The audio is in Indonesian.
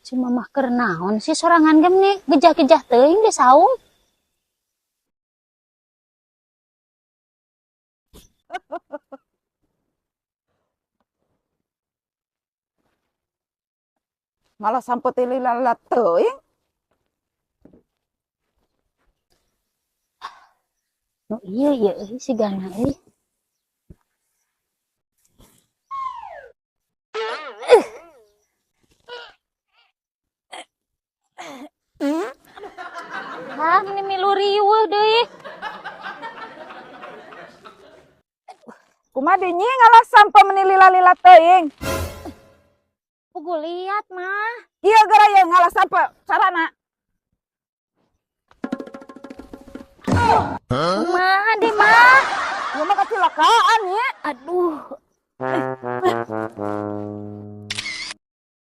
Cuma mah keur naon sih sorangan gem nih gejah-gejah teuing di saung. Malah sampai tililalat teuing. Nu iya euy si Gana euy. Hah, ini milu riweuh deui. Kumaha dinyi ngalah sampai menilila-lila teuing. Pugu liat mah. Ieu geura ye ngalah sampai sarana. Kumaha deh mah? Ieu mah kecelakaan ye. Aduh.